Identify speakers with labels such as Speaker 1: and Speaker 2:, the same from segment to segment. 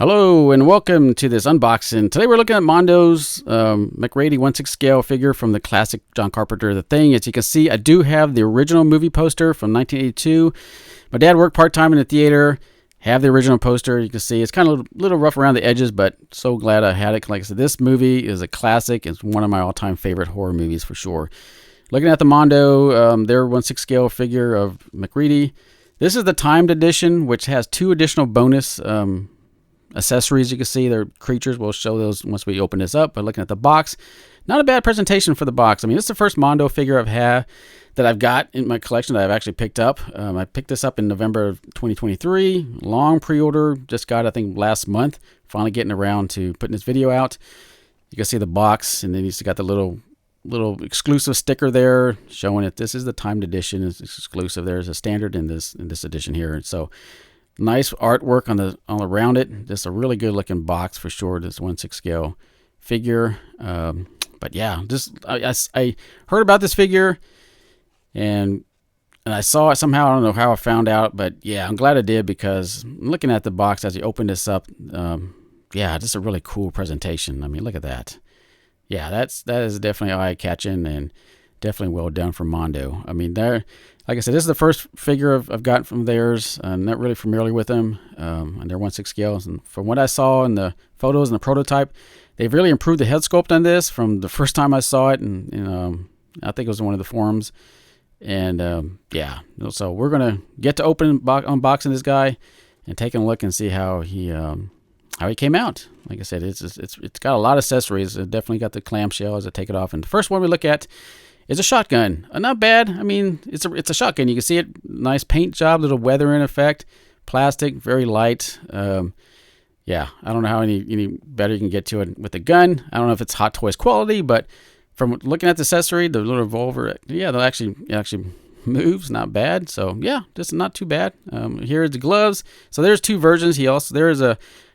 Speaker 1: Hello and welcome to this unboxing. Today we're looking at Mondo's MacReady 1/6 scale figure from the classic John Carpenter The Thing. As you can see, I do have the original movie poster from 1982. My dad worked part-time in the theater. Have the original poster. You can see it's kind of a little rough around the edges, but so glad I had it. Like I said, this movie is a classic. It's one of my all-time favorite horror movies for sure. Looking at the Mondo, their 1/6 scale figure of MacReady. This is the timed edition, which has two additional bonus accessories. You can see their creatures. We'll show those once we open this up. But looking at the box, not a bad presentation for the box. I mean, this is the first Mondo figure I've got in my collection that I've actually picked up. I picked this up in November of 2023. Long pre-order. Just got, I think, last month. Finally getting around to putting this video out. You can see the box, and then he's got the little exclusive sticker there showing that this is the timed edition. It's exclusive. There's a standard in this edition here. So nice artwork on around it. Just a really good looking box for sure. This 1/6 scale figure. But yeah, I heard about this figure and I saw it somehow. I don't know how I found out, but yeah, I'm glad I did, because looking at the box as you open this up, yeah, just a really cool presentation. I mean, look at that. Yeah, that is definitely eye-catching and definitely well done from Mondo. I mean, like I said, this is the first figure I've gotten from theirs. I'm not really familiar with them on their 1/6 scales. And from what I saw in the photos and the prototype, they've really improved the head sculpt on this from the first time I saw it. And I think it was in one of the forums. And yeah, so we're going to get to unboxing this guy and taking a look and see how he came out. Like I said, it's got a lot of accessories. It definitely got the clamshell as I take it off. And the first one we look at is a shotgun. Not bad. I mean, it's a shotgun. You can see it. Nice paint job, little weathering effect. Plastic, very light. Yeah, I don't know how any better you can get to it with a gun. I don't know if it's Hot Toys quality, but from looking at the accessory, the little revolver, yeah, it actually moves. Not bad. So yeah, just not too bad. Here's the gloves. So there's two versions. There is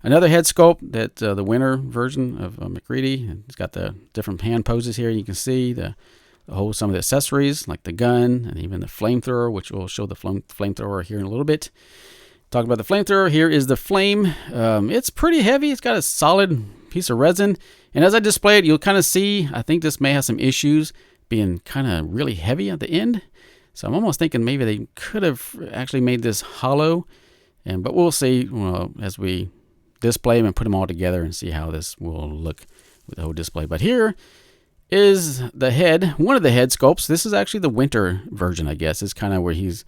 Speaker 1: another head sculpt, that the winter version of MacReady. It's got the different hand poses here. You can see some of the accessories like the gun and even the flamethrower, which we'll show the flamethrower here in a little bit. Talk about the flamethrower. Here is the flame. It's pretty heavy. It's got a solid piece of resin. And as I display it, you'll kind of see, I think this may have some issues being kind of really heavy at the end. So I'm almost thinking maybe they could have actually made this hollow. But we'll see as we display them and put them all together and see how this will look with the whole display. But here is the head, one of the head sculpts. This is actually the winter version, I guess. It's kind of where he's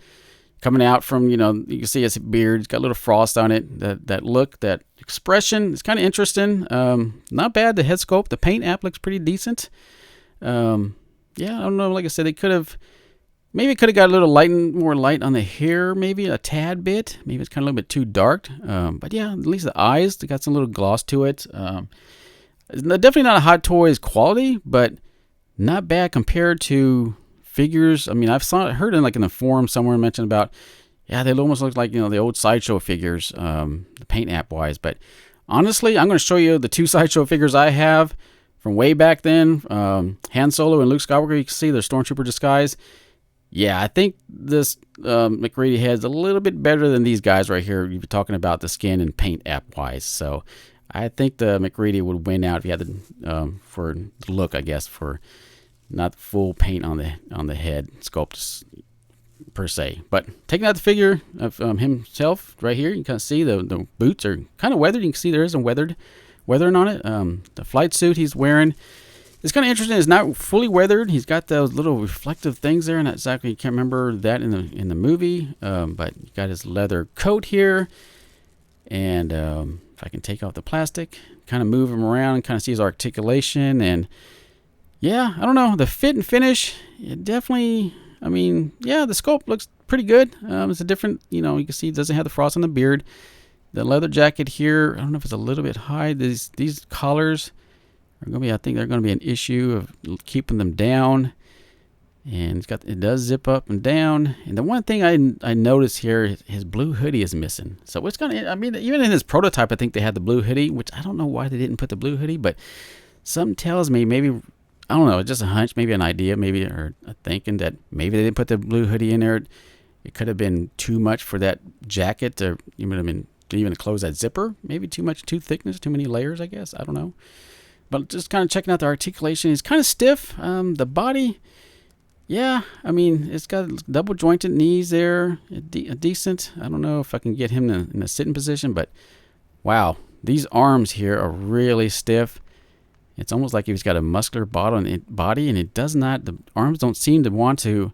Speaker 1: coming out from, you can see his beard. It's got a little frost on it. That look, that expression, it's kind of interesting. Not bad, the head sculpt. The paint app looks pretty decent. Yeah, I don't know. Like I said, they could have got a little more light on the hair, maybe a tad bit. Maybe it's kind of a little bit too dark. But yeah, at least the eyes, they got some little gloss to it. Definitely not a Hot Toys quality, but not bad compared to figures. I mean, heard in the forum somewhere mentioned about, yeah, they almost look like, the old Sideshow figures, the paint app wise. But honestly, I'm going to show you the two Sideshow figures I have from way back then. Han Solo and Luke Skywalker. You can see their Stormtrooper disguise. Yeah, I think this MacReady head's a little bit better than these guys right here. You're talking about the skin and paint app wise. So I think the MacReady would win out if you had for the look, I guess, for not full paint on the head sculpt per se. But taking out the figure of himself right here, you can kind of see the boots are kind of weathered. You can see there is some weathering on it. The flight suit he's wearing, it's kind of interesting. It's not fully weathered. He's got those little reflective things there, and exactly, you can't remember that in the movie. But you got his leather coat here, and if I can take off the plastic, kind of move him around, and kind of see his articulation, and yeah, I don't know, the fit and finish, it definitely. I mean, yeah, the sculpt looks pretty good. It's a different, you can see it doesn't have the frost on the beard. The leather jacket here, I don't know if it's a little bit high. These collars are going to be, I think they're going to be an issue of keeping them down. And it does zip up and down. And the one thing I noticed here, his blue hoodie is missing. So it's going to, I mean, even in his prototype, I think they had the blue hoodie, which I don't know why they didn't put the blue hoodie, but something tells me maybe, I don't know, it's just a hunch, maybe an idea, maybe, or a thinking that maybe they didn't put the blue hoodie in there. It could have been too much for that jacket to, to even close that zipper. Maybe too thickness, too many layers, I guess. I don't know. But just kind of checking out the articulation. It's kind of stiff. The body, yeah, I mean, it's got double jointed knees there. A decent. I don't know if I can get him in a sitting position, but wow, these arms here are really stiff. It's almost like he's got a muscular body, and it does not. The arms don't seem to want to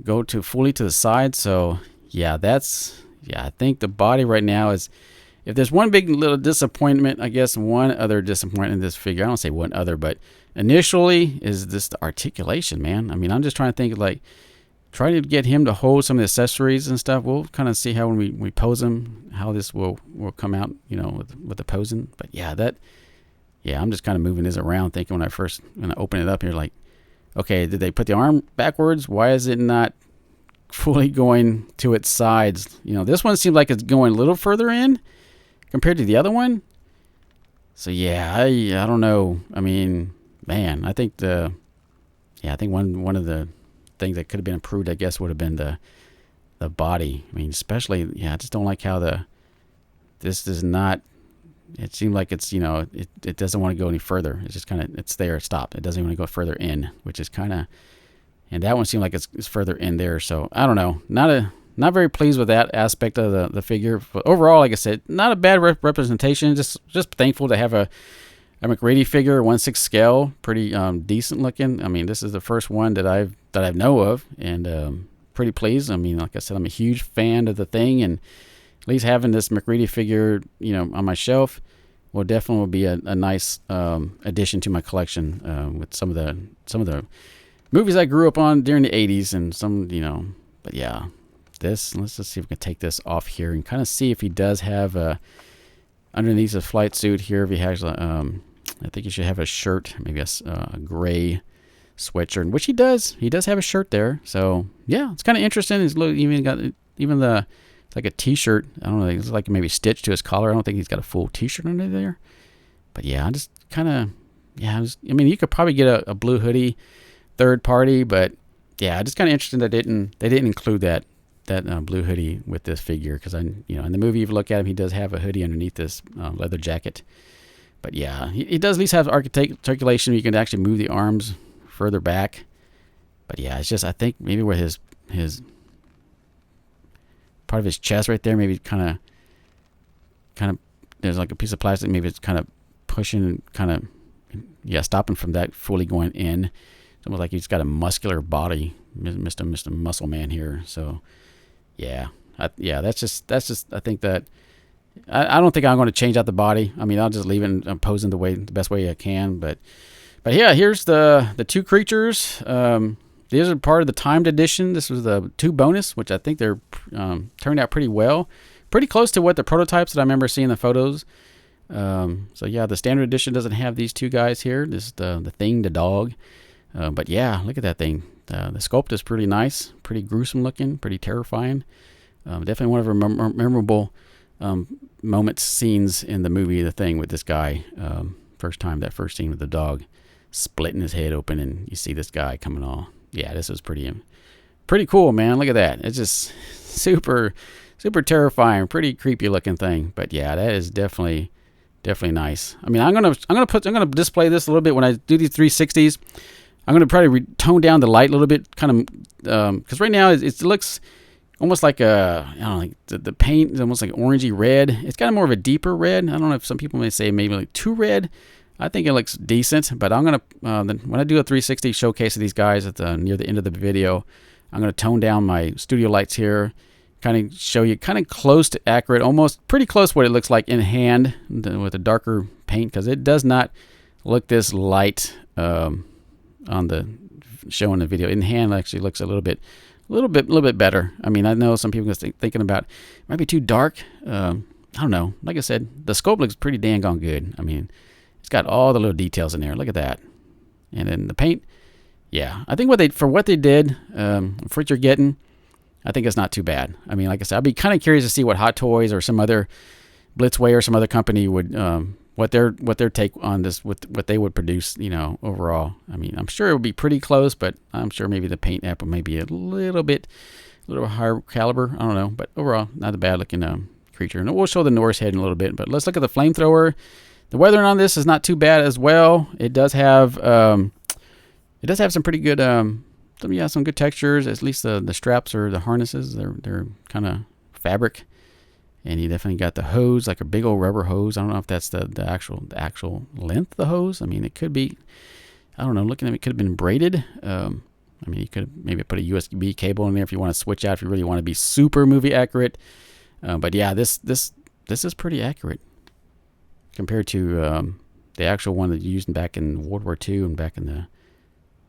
Speaker 1: go to fully to the side. So yeah, I think the body right now is. If there's one big little disappointment, I guess one other disappointment in this figure, I don't say one other, but initially is this the articulation, man. I mean, I'm just trying to think like, trying to get him to hold some of the accessories and stuff. We'll kind of see how when we pose him, how this will come out, with the posing. But yeah, I'm just kind of moving this around, thinking when I open it up here, like, okay, did they put the arm backwards? Why is it not fully going to its sides? This one seems like it's going a little further in compared to the other one. So yeah, I don't know. I mean, man, I think one of the things that could have been improved, I guess, would have been the body. I mean, especially, I just don't like how this does not. It seemed like it's it doesn't want to go any further. It's just kind of it's there, stopped. It doesn't want to go further in, which is kind of. And that one seemed like it's further in there. So I don't know. Not very pleased with that aspect of the figure. But overall, like I said, not a bad representation. Just thankful to have a MacReady figure, 1/6 scale, pretty decent looking. I mean, this is the first one that I know of, and pretty pleased. I mean, like I said, I'm a huge fan of the thing, and at least having this MacReady figure, on my shelf, will definitely be a nice addition to my collection with some of the movies I grew up on during the 80s, and some, but yeah. Let's just see if we can take this off here and kind of see if he does have underneath the flight suit here. If he has, I think he should have a shirt, maybe a gray sweatshirt, which he does. He does have a shirt there. So yeah, it's kind of interesting. He's even got it's like a T-shirt. I don't know. It's like maybe stitched to his collar. I don't think he's got a full T-shirt under there. But yeah, I just kind of I mean, you could probably get a blue hoodie third party, but yeah, just kind of interesting that they didn't include that blue hoodie with this figure, because in the movie, if you look at him, he does have a hoodie underneath this leather jacket. But yeah, he does at least have articulation. You can actually move the arms further back. But yeah, it's just, I think maybe where his part of his chest right there, maybe kind of there's like a piece of plastic, maybe it's kind of pushing, stopping from that fully going in. It's almost like he's got a muscular body, Mr. Muscle Man here. So yeah, that's just. I think that I don't think I'm going to change out the body. I mean, I'll just leave it and posing the best way I can. But yeah, here's the two creatures. These are part of the timed edition. This was the 2 bonus, which I think they're turned out pretty well, pretty close to what the prototypes that I remember seeing the photos. So yeah, the standard edition doesn't have these 2 guys here. This is the thing, the dog. But yeah, look at that thing. The sculpt is pretty nice, pretty gruesome looking, pretty terrifying. Definitely one of our memorable scenes in the movie, The Thing, with this guy. That first scene with the dog splitting his head open, and you see this guy coming on. Yeah, this was pretty cool, man. Look at that. It's just super, super terrifying, pretty creepy looking thing. But yeah, that is definitely nice. I mean, I'm gonna display this a little bit when I do these 360s. I'm going to probably tone down the light a little bit, kind of, because right now it looks almost like the paint is almost like orangey red. It's got more of a deeper red. I don't know if some people may say maybe like too red. I think it looks decent, but I'm going to, when I do a 360 showcase of these guys near the end of the video, I'm going to tone down my studio lights here, kind of show you kind of close to accurate, almost pretty close what it looks like in hand with a darker paint, because it does not look this light on the show in the video. In hand, actually looks a little bit better. I mean, I know some people are thinking about it might be too dark. I don't know. Like I said, the scope looks pretty dang on good. I mean, it's got all the little details in there. Look at that. And then the paint, yeah, I think what they did, for what you're getting, I think it's not too bad. I mean, like I said, I'd be kind of curious to see what Hot Toys or some other Blitzway or some other company would what their take on this, what they would produce, overall. I mean, I'm sure it would be pretty close, but I'm sure maybe the paint app may be a little higher caliber. I don't know, but overall, not a bad looking creature. And we'll show the Norris head in a little bit, but let's look at the flamethrower. The weathering on this is not too bad as well. It does have some pretty good some good textures. At least the straps or the harnesses, they're kind of fabric. And you definitely got the hose, like a big old rubber hose. I don't know if that's the actual length of the hose. I mean, it could be, I don't know, looking at it, could have been braided. I mean, you could maybe put a USB cable in there if you want to switch out, if you really want to be super movie accurate. But yeah, this is pretty accurate compared to the actual one that you used back in World War II and back in the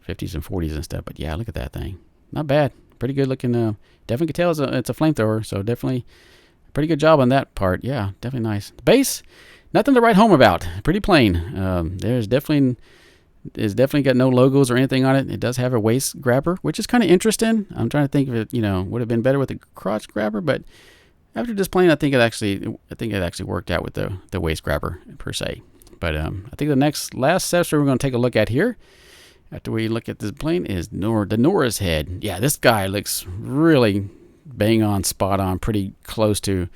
Speaker 1: 50s and 40s and stuff. But yeah, look at that thing. Not bad. Pretty good looking. Definitely can tell it's a flamethrower, so definitely pretty good job on that part. Yeah, definitely nice. The base, nothing to write home about. Pretty plain. There's definitely got no logos or anything on it. It does have a waist grabber, which is kind of interesting. I'm trying to think if it, would have been better with a crotch grabber, but after just playing, I think it actually worked out with the waist grabber per se. But I think the last session we're going to take a look at here, after we look at this plane, is the Norris head. Yeah, this guy looks really bang on, spot on, pretty close to,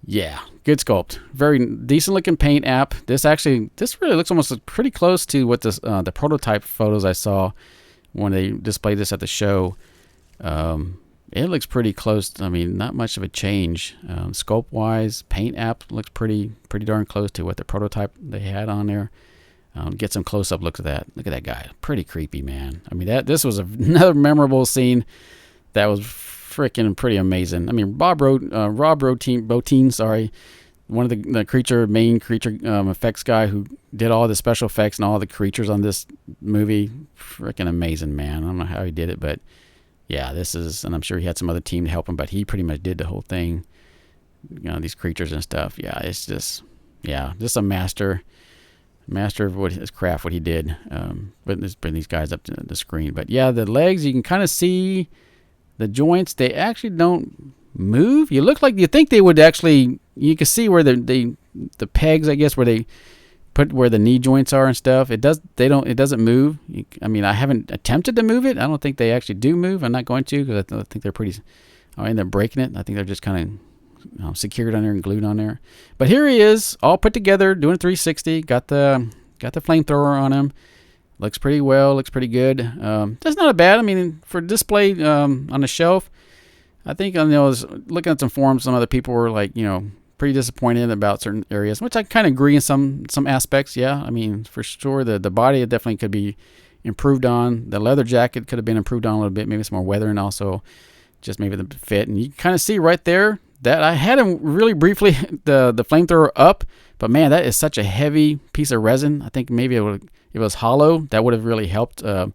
Speaker 1: yeah, good sculpt. Very decent looking paint app. This really looks almost pretty close to what the prototype photos I saw when they displayed this at the show. It looks pretty close. I mean, not much of a change. Sculpt wise, paint app looks pretty darn close to what the prototype they had on there. Get some close up looks at that. Look at that guy. Pretty creepy, man. I mean, this was another memorable scene that was freaking pretty amazing. I mean, Rob Bottin, sorry, one of the main creature effects guy who did all the special effects and all the creatures on this movie. Freaking amazing, man. I don't know how he did it, but yeah, and I'm sure he had some other team to help him, but he pretty much did the whole thing. These creatures and stuff. Yeah, it's just a master of his craft, what he did. Bring these guys up to the screen. But yeah, the legs, you can kind of see the joints. They actually don't move. You think they would actually. You can see where the pegs, I guess, where they put where the knee joints are and stuff. It doesn't move. I mean, I haven't attempted to move it. I don't think they actually do move. I'm not going to, because I think they're pretty. I mean, they're breaking it. I think they're just kind of secured on there and glued on there. But here he is, all put together, doing 360. Got the flamethrower on him. Looks pretty well. Looks pretty good. That's not bad. I mean, for display on the shelf, I think I was looking at some forums. Some other people were like, pretty disappointed about certain areas, which I kind of agree in some aspects. Yeah, I mean, for sure, the body definitely could be improved on. The leather jacket could have been improved on a little bit, maybe some more weather, and also just maybe the fit. And you kind of see right there that I had him really briefly the flamethrower up, but man, that is such a heavy piece of resin. I think maybe if it was hollow, that would have really helped to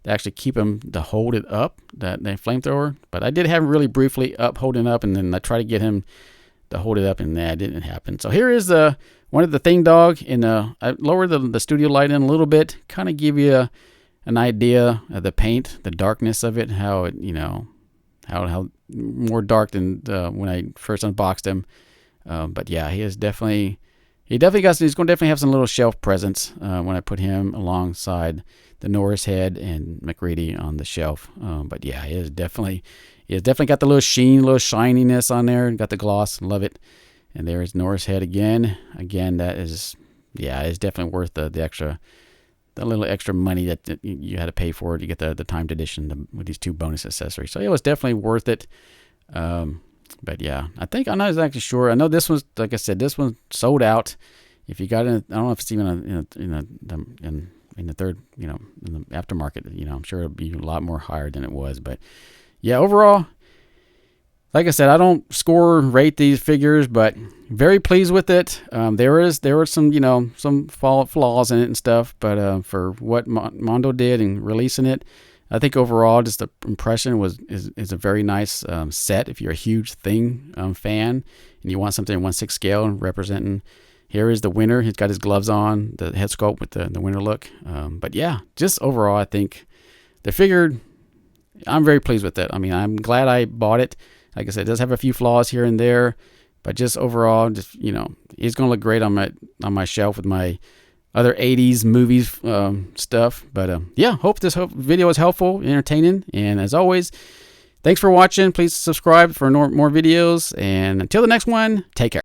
Speaker 1: actually keep him to hold it up, that flamethrower. But I did have him really briefly up, holding up, and then I tried to get him to hold it up, and that didn't happen. So here is one of the Thing Dog, and I lowered the studio light in a little bit, kind of give you an idea of the paint, the darkness of it, how it, how more dark than when I first unboxed him. But yeah, he's going to definitely have some little shelf presence when I put him alongside the Norris head and MacReady on the shelf. But yeah, he definitely got the little sheen, little shininess on there, and got the gloss. Love it. And there's Norris head again. Again, that is, it's definitely worth the little extra money that you had to pay for it to get the timed edition with these two bonus accessories. So it was definitely worth it. But yeah, I'm not exactly sure. I know this was, like I said, this one sold out. If you got it, I don't know if it's even in the third, in the aftermarket. I'm sure it'll be a lot more higher than it was. But yeah, overall, like I said, I don't rate these figures, but very pleased with it. There were some some flaws in it and stuff, but for what Mondo did in releasing it, I think overall, just the impression is a very nice set. If you're a huge Thing fan and you want something in 1/6 scale representing, here is the winner. He's got his gloves on, the head sculpt with the winner look. But yeah, just overall, I think the figure, I'm very pleased with it. I mean, I'm glad I bought it. Like I said, it does have a few flaws here and there, but just overall, just he's gonna look great on my shelf with my other 80s movies stuff. But yeah, hope this video was helpful, entertaining, and as always, Thanks for watching. Please subscribe for more videos. And until the next one, take care.